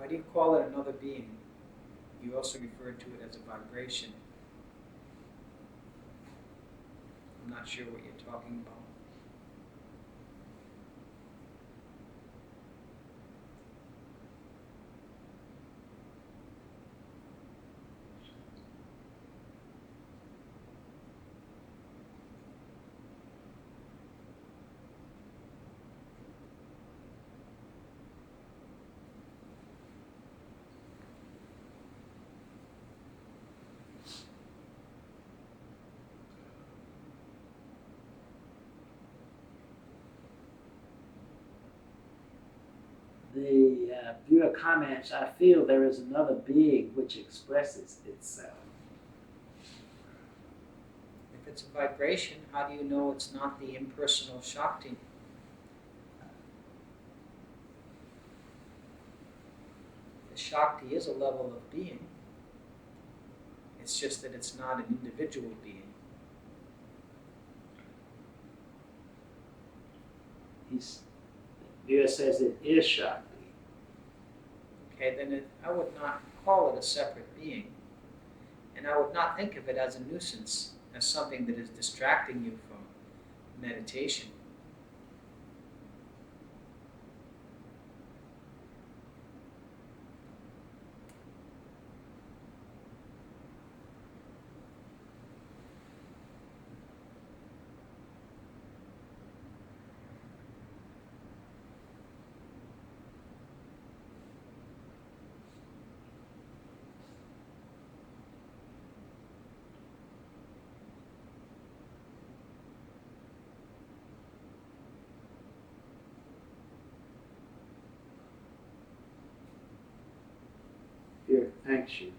I didn't call it another being. You also referred to it as a vibration. I'm not sure what you're talking about. The viewer comments, I feel there is another being which expresses itself. If it's a vibration, how do you know it's not the impersonal Shakti? The Shakti is a level of being. It's just that it's not an individual being. Viewer says it is Shakti. Okay, then I would not call it a separate being. And I would not think of it as a nuisance, as something that is distracting you from meditation. Here, thanks you.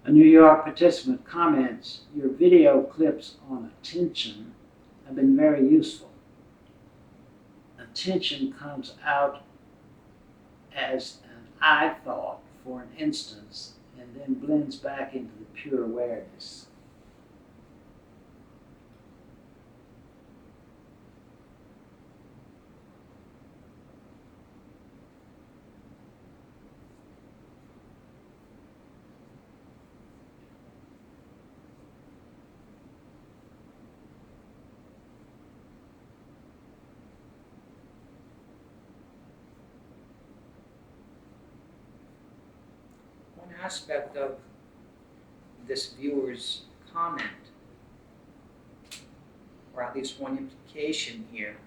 A New York participant comments, your video clips on attention have been very useful. Attention comes out as an I thought for an instance and then blends back into the pure awareness. one aspect of this viewer's comment, or at least one implication here,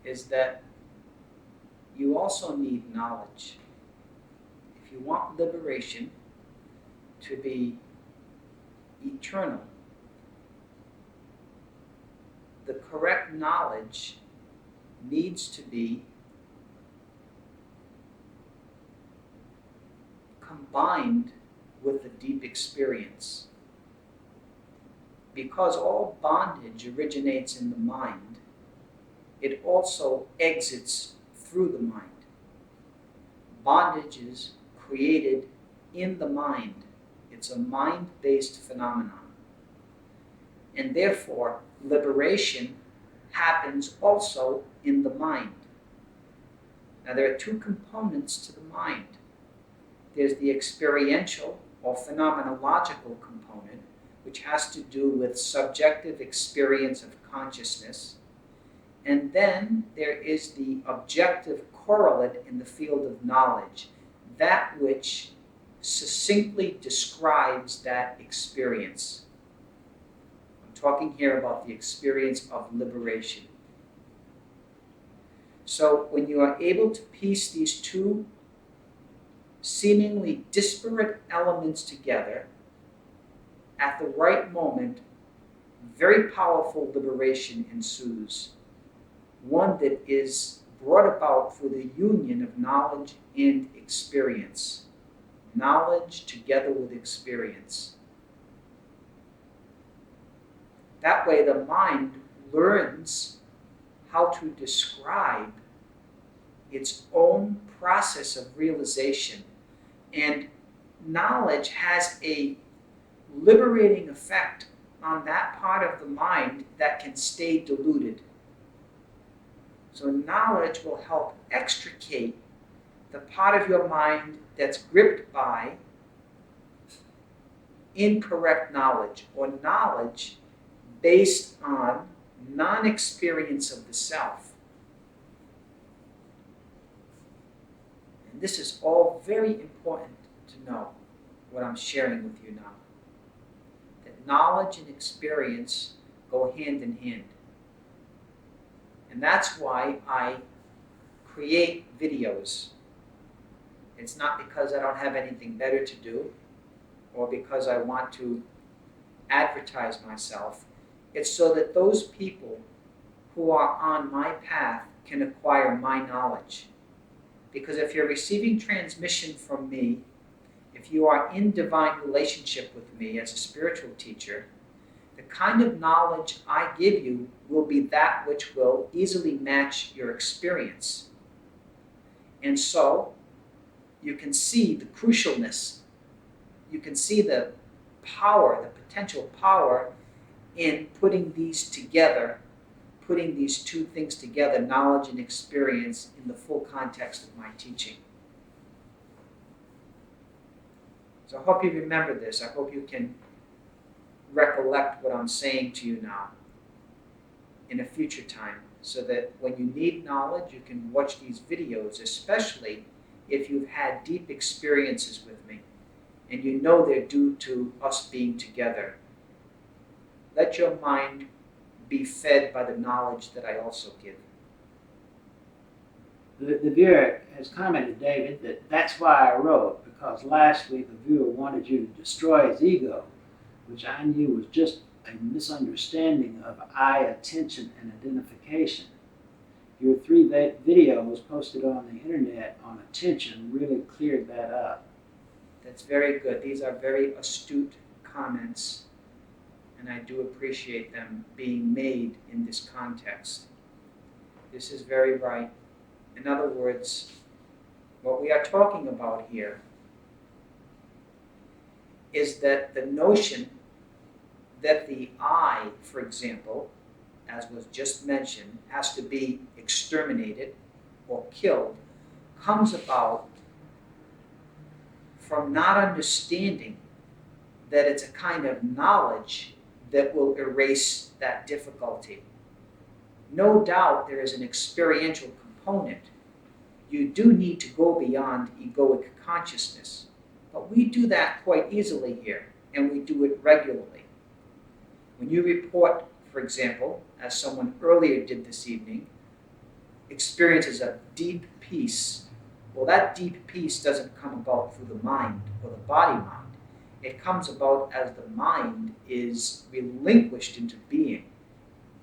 is that you also need knowledge. If you want liberation to be eternal, the correct knowledge needs to be combined with a deep experience. Because all bondage originates in the mind, it also exits through the mind. Bondage is created in the mind. It's a mind-based phenomenon. And therefore, liberation happens also in the mind. Now, there are two components to the mind. There's the experiential or phenomenological component, which has to do with subjective experience of consciousness. And then there is the objective correlate in the field of knowledge, that which succinctly describes that experience. I'm talking here about the experience of liberation. So when you are able to piece these two seemingly disparate elements together, at the right moment, very powerful liberation ensues. One that is brought about through the union of knowledge and experience. Knowledge together with experience. That way the mind learns how to describe its own process of realization. And knowledge has a liberating effect on that part of the mind that can stay deluded. So knowledge will help extricate the part of your mind that's gripped by incorrect knowledge, or knowledge based on non-experience of the self. And this is all very important to know, what I'm sharing with you now. That knowledge and experience go hand in hand. And that's why I create videos. It's not because I don't have anything better to do, or because I want to advertise myself. It's so that those people who are on my path can acquire my knowledge. Because if you're receiving transmission from me, if you are in divine relationship with me as a spiritual teacher, the kind of knowledge I give you will be that which will easily match your experience. And so, you can see the crucialness, you can see the power, the potential power in putting these together, putting these two things together, knowledge and experience, in the full context of my teaching. So I hope you remember this. I hope you can recollect what I'm saying to you now in a future time, so that when you need knowledge, you can watch these videos, especially if you've had deep experiences with me and you know they're due to us being together. Let your mind be fed by the knowledge that I also give. The viewer has commented, David, that that's why I wrote, because last week the viewer wanted you to destroy his ego, which I knew was just a misunderstanding of I, attention, and identification. Your 3 videos posted on the internet on attention really cleared that up. That's very good. These are very astute comments, and I do appreciate them being made in this context. This is very right. In other words, what we are talking about here is that the notion that the I, for example, as was just mentioned, has to be exterminated or killed, comes about from not understanding that it's a kind of knowledge that will erase that difficulty. No doubt there is an experiential component. You do need to go beyond egoic consciousness, But we do that quite easily here, and we do it regularly. When you report, for example, as someone earlier did this evening, experiences of deep peace, well, that deep peace doesn't come about through the mind or the body mind. It comes about as the mind is relinquished into being.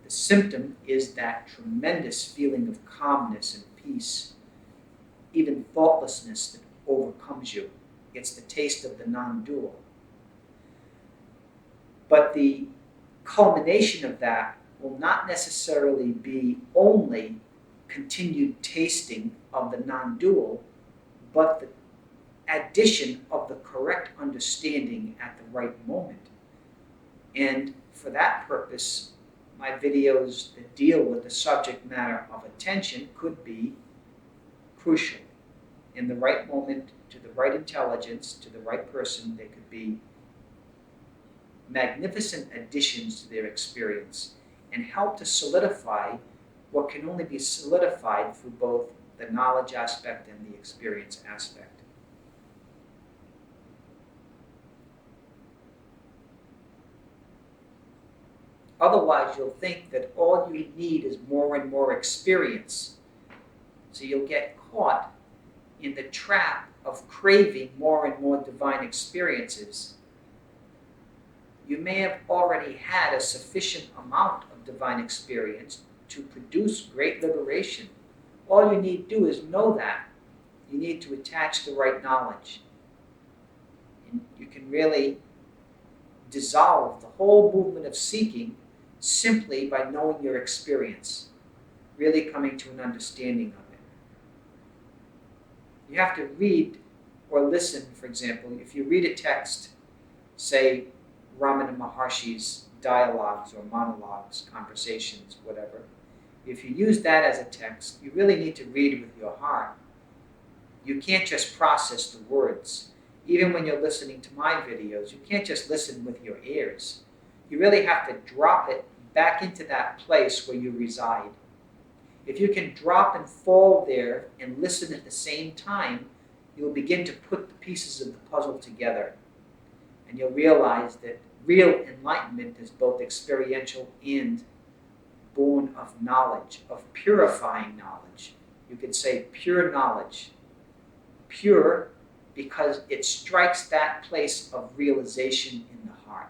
The symptom is that tremendous feeling of calmness and peace, even thoughtlessness that overcomes you. It's the taste of the non-dual. But the culmination of that will not necessarily be only continued tasting of the non-dual, but the addition of the correct understanding at the right moment. And for that purpose, my videos that deal with the subject matter of attention could be crucial. In the right moment, to the right intelligence, to the right person, they could be magnificent additions to their experience and help to solidify what can only be solidified through both the knowledge aspect and the experience aspect. Otherwise, you'll think that all you need is more and more experience. So you'll get caught in the trap of craving more and more divine experiences. You may have already had a sufficient amount of divine experience to produce great liberation. All you need to do is know that. You need to attach the right knowledge. And you can really dissolve the whole movement of seeking simply by knowing your experience, really coming to an understanding of it. You have to read or listen, for example, if you read a text, say Ramana Maharshi's dialogues or monologues, conversations, whatever, if you use that as a text, you really need to read with your heart. You can't just process the words. Even when you're listening to my videos, you can't just listen with your ears. You really have to drop it back into that place where you reside. If you can drop and fall there and listen at the same time, you'll begin to put the pieces of the puzzle together. And you'll realize that real enlightenment is both experiential and born of knowledge, of purifying knowledge. You could say pure knowledge. Pure because it strikes that place of realization in the heart.